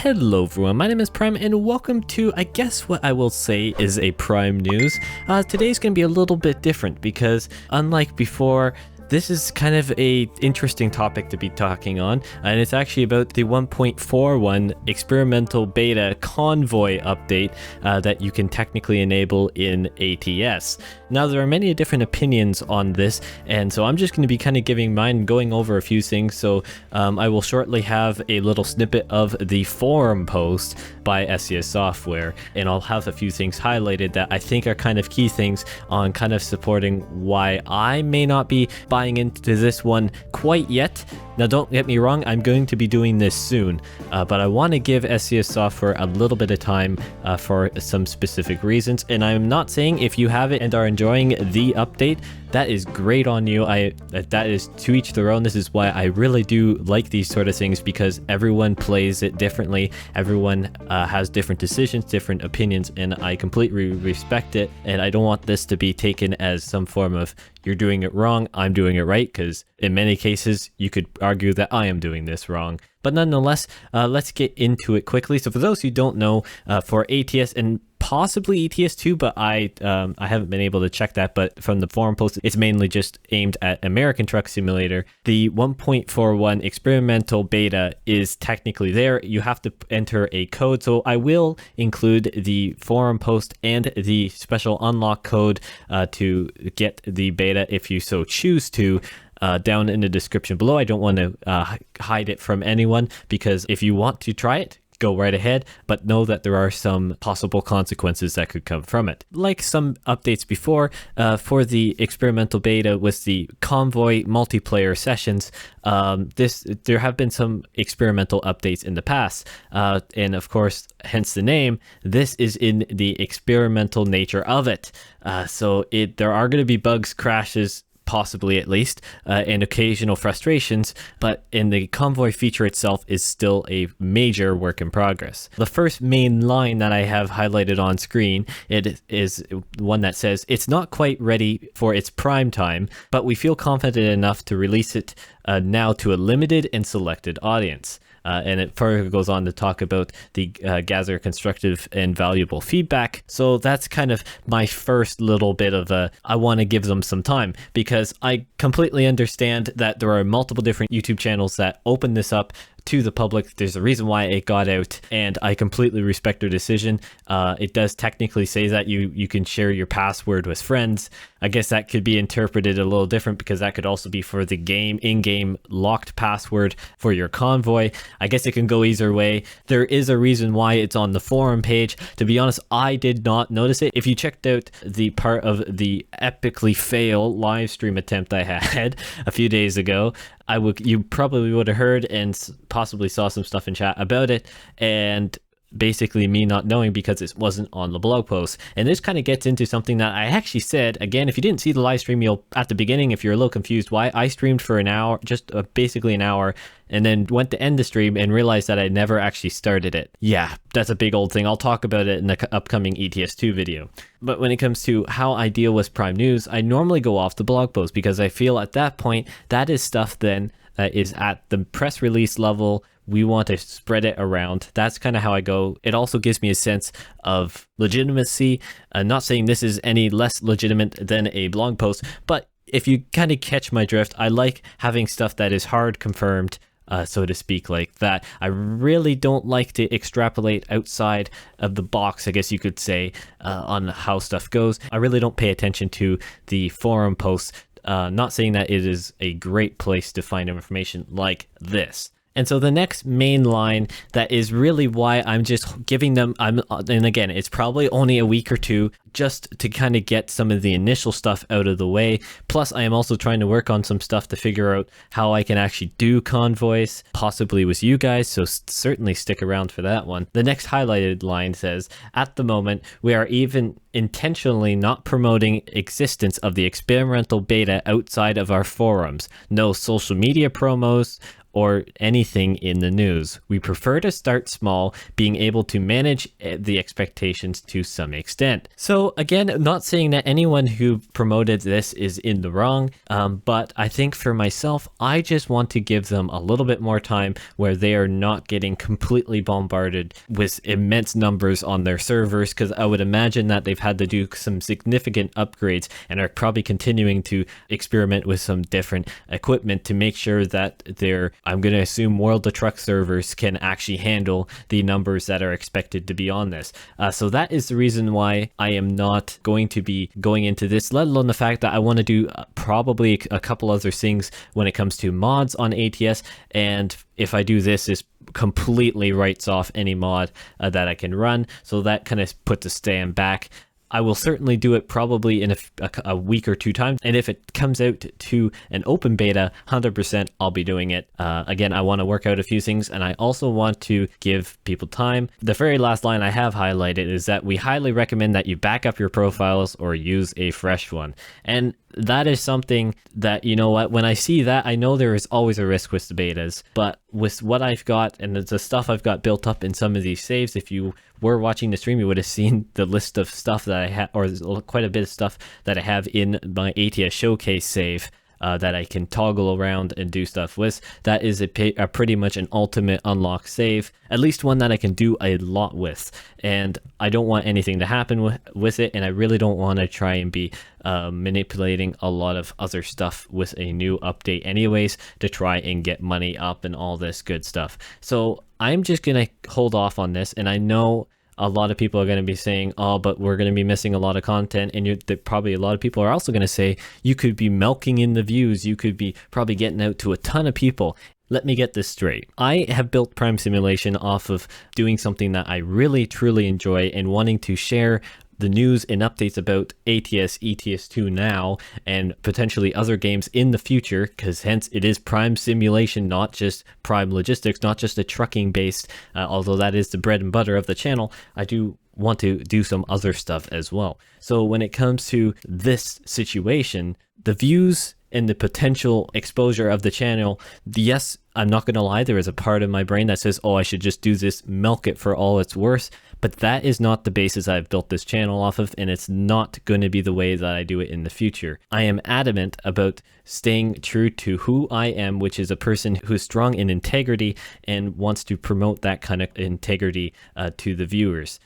Hello everyone, my name is Prime and welcome to, I guess what I will say is a Prime News. Today's going to be a little bit different because unlike before, this is kind of a interesting topic to be talking on, and it's actually about the 1.41 experimental beta Convoy update that you can technically enable in ATS. Now, there are many different opinions on this, and so I'm just going to be kind of giving mine, going over a few things. So I will shortly have a little snippet of the forum post by SES Software, and I'll have a few things highlighted that I think are kind of key things on kind of supporting why I may not be buying into this one quite yet. Now, don't get me wrong, I'm going to be doing this soon, but I want to give SES Software a little bit of time for some specific reasons. And I'm not saying if you have it and are enjoying the update, that is great on you. That is to each their own. This is why I really do like these sort of things, because everyone plays it differently. Everyone has different decisions, different opinions, and I completely respect it. And I don't want this to be taken as some form of you're doing it wrong, I'm doing it right, because in many cases you could argue that I am doing this wrong. But nonetheless, let's get into it quickly. So for those who don't know, for ATS and possibly ETS2, but I haven't been able to check that, but from the forum post, it's mainly just aimed at American Truck Simulator. The 1.41 experimental beta is technically there. You have to enter a code, so I will include the forum post and the special unlock code to get the beta if you so choose to. Down in the description below. I don't want to hide it from anyone, because if you want to try it, go right ahead, but know that there are some possible consequences that could come from it. Like some updates before, for the experimental beta with the Convoy Multiplayer sessions, there have been some experimental updates in the past, and of course, hence the name, this is in the experimental nature of it. So there are going to be bugs, crashes, possibly at least, and occasional frustrations, but in the Convoy feature itself is still a major work in progress. The first main line that I have highlighted on screen, it is one that says, "It's not quite ready for its prime time, but we feel confident enough to release it now to a limited and selected audience." And it further goes on to talk about the gather constructive and valuable feedback. So that's kind of my first little bit of I want to give them some time, because I completely understand that there are multiple different YouTube channels that open this up to the public. There's a reason why it got out, and I completely respect their decision. It does technically say that you can share your password with friends. I guess that could be interpreted a little different, because that could also be for the game in-game locked password for your Convoy. I guess it can go either way. There is a reason why it's on the forum page. To be honest, I did not notice it. If you checked out the part of the epically fail live stream attempt I had a few days ago, you probably would have heard and possibly saw some stuff in chat about it, and basically me not knowing because it wasn't on the blog post. And this kind of gets into something that I actually said. Again, if you didn't see the live stream, you'll at the beginning, if you're a little confused why I streamed for an hour, just basically an hour, and then went to end the stream and realized that I never actually started it. Yeah, that's a big old thing. I'll talk about it in the upcoming ETS2 video. But when it comes to how I deal with Prime News, I normally go off the blog post, because I feel at that point, that is stuff then that is at the press release level. We want to spread it around. That's kind of how I go. It also gives me a sense of legitimacy. I'm not saying this is any less legitimate than a blog post, but if you kind of catch my drift, I like having stuff that is hard confirmed, so to speak, like that. I really don't like to extrapolate outside of the box, I guess you could say, on how stuff goes. I really don't pay attention to the forum posts. Not saying that it is a great place to find information like this. And so the next main line that is really why I'm just giving them, and again, it's probably only a week or two just to kind of get some of the initial stuff out of the way. Plus, I am also trying to work on some stuff to figure out how I can actually do convoys, possibly with you guys, so certainly stick around for that one. The next highlighted line says, "At the moment, we are even intentionally not promoting existence of the experimental beta outside of our forums. No social media promos or anything in the news. We prefer to start small, being able to manage the expectations to some extent. So again, not saying that anyone who promoted this is in the wrong, but I think for myself, I just want to give them a little bit more time where they are not getting completely bombarded with immense numbers on their servers, because I would imagine that they've had to do some significant upgrades and are probably continuing to experiment with some different equipment to make sure that their, I'm going to assume, World of Truck servers can actually handle the numbers that are expected to be on this. So that is the reason why I am not going to be going into this, let alone the fact that I want to do probably a couple other things when it comes to mods on ATS, and if I do this, this completely writes off any mod that I can run, so that kind of puts a stand back. I will certainly do it probably in a week or two times, and if it comes out to an open beta, 100% I'll be doing it. Again, I want to work out a few things, and I also want to give people time. The very last line I have highlighted is that we highly recommend that you back up your profiles or use a fresh one. And that is something that, you know what, when I see that, I know there is always a risk with the betas, but with what I've got and the stuff I've got built up in some of these saves, if you were watching the stream, you would have seen the list of stuff that I have, or quite a bit of stuff that I have in my ATS showcase save. That I can toggle around and do stuff with. That is a pretty much an ultimate unlock save, at least one that I can do a lot with, and I don't want anything to happen with it, and I really don't want to try and be manipulating a lot of other stuff with a new update anyways to try and get money up and all this good stuff. So I'm just gonna hold off on this, and I know a lot of people are going to be saying, oh, but we're going to be missing a lot of content. And probably a lot of people are also going to say, you could be milking in the views. You could be probably getting out to a ton of people. Let me get this straight. I have built Prime Simulation off of doing something that I really, truly enjoy and wanting to share the news and updates about ATS, ETS2 now, and potentially other games in the future, because hence it is Prime Simulation, not just Prime Logistics, not just a trucking based, although that is the bread and butter of the channel. I do want to do some other stuff as well. So when it comes to this situation, the views and the potential exposure of the channel, yes, I'm not going to lie, there is a part of my brain that says, oh, I should just do this, milk it for all it's worth. But that is not the basis I've built this channel off of, and it's not going to be the way that I do it in the future. I am adamant about staying true to who I am, which is a person who's strong in integrity and wants to promote that kind of integrity to the viewers.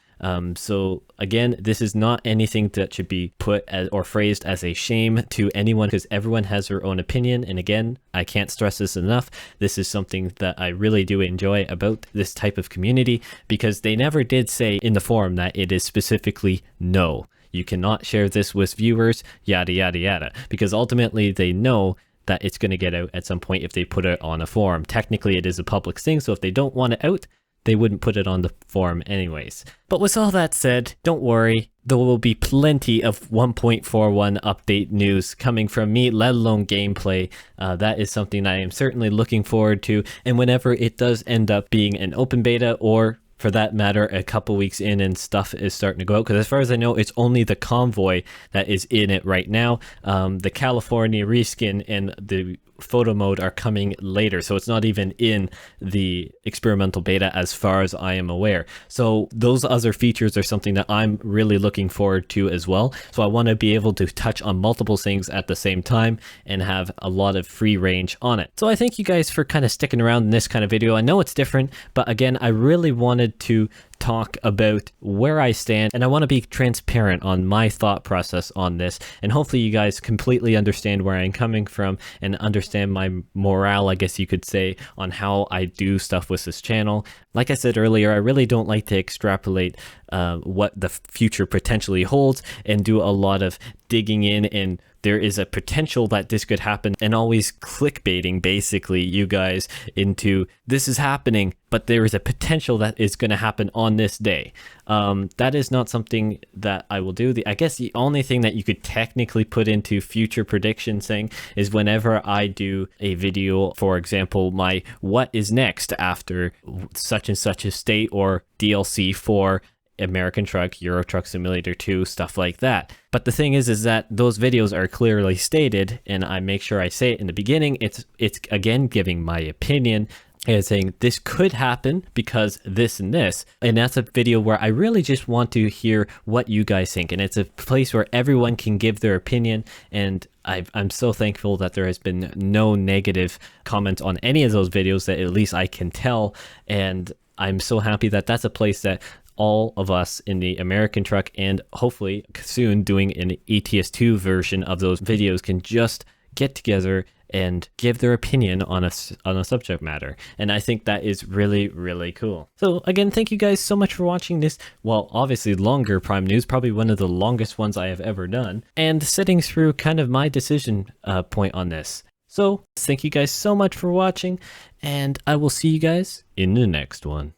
So again, this is not anything that should be put as or phrased as a shame to anyone, because everyone has their own opinion. And again, I can't stress this enough. This is something that I really do enjoy about this type of community, because they never did say in the forum that it is specifically no, you cannot share this with viewers, yada, yada, yada, because ultimately they know that it's going to get out at some point if they put it on a forum. Technically, it is a public thing, so if they don't want it out, they wouldn't put it on the forum anyways. But with all that said, don't worry, there will be plenty of 1.41 update news coming from me, let alone gameplay. That is something I am certainly looking forward to, and whenever it does end up being an open beta, or for that matter, a couple weeks in and stuff is starting to go out, because as far as I know, it's only the Convoy that is in it right now. The California reskin and the photo mode are coming later, so it's not even in the experimental beta as far as I am aware. So those other features are something that I'm really looking forward to as well. So I want to be able to touch on multiple things at the same time and have a lot of free range on it. So I thank you guys for kind of sticking around in this kind of video. I know it's different, but again, I really wanted to talk about where I stand, and I want to be transparent on my thought process on this, and hopefully you guys completely understand where I'm coming from and understand my morale, I guess you could say, on how I do stuff with this channel. Like I said earlier, I really don't like to extrapolate what the future potentially holds and do a lot of digging in, and there is a potential that this could happen, and always clickbaiting basically you guys into this is happening, but there is a potential that is going to happen on this day. That is not something that I will do. I guess the only thing that you could technically put into future prediction saying is whenever I do a video, for example, my what is next after such and such a state or DLC for American Truck, Euro Truck Simulator 2, stuff like that. But the thing is that those videos are clearly stated, and I make sure I say it in the beginning. It's again giving my opinion and saying this could happen because this and this. And that's a video where I really just want to hear what you guys think. And it's a place where everyone can give their opinion. And I'm so thankful that there has been no negative comments on any of those videos, that at least I can tell. And I'm so happy that that's a place that all of us in the American Truck, and hopefully soon doing an ATS2 version of those videos, can just get together and give their opinion on a subject matter. And I think that is really, really cool. So again, thank you guys so much for watching this, well, obviously longer Prime News, probably one of the longest ones I have ever done, and sitting through kind of my decision point on this. So thank you guys so much for watching, and I will see you guys in the next one.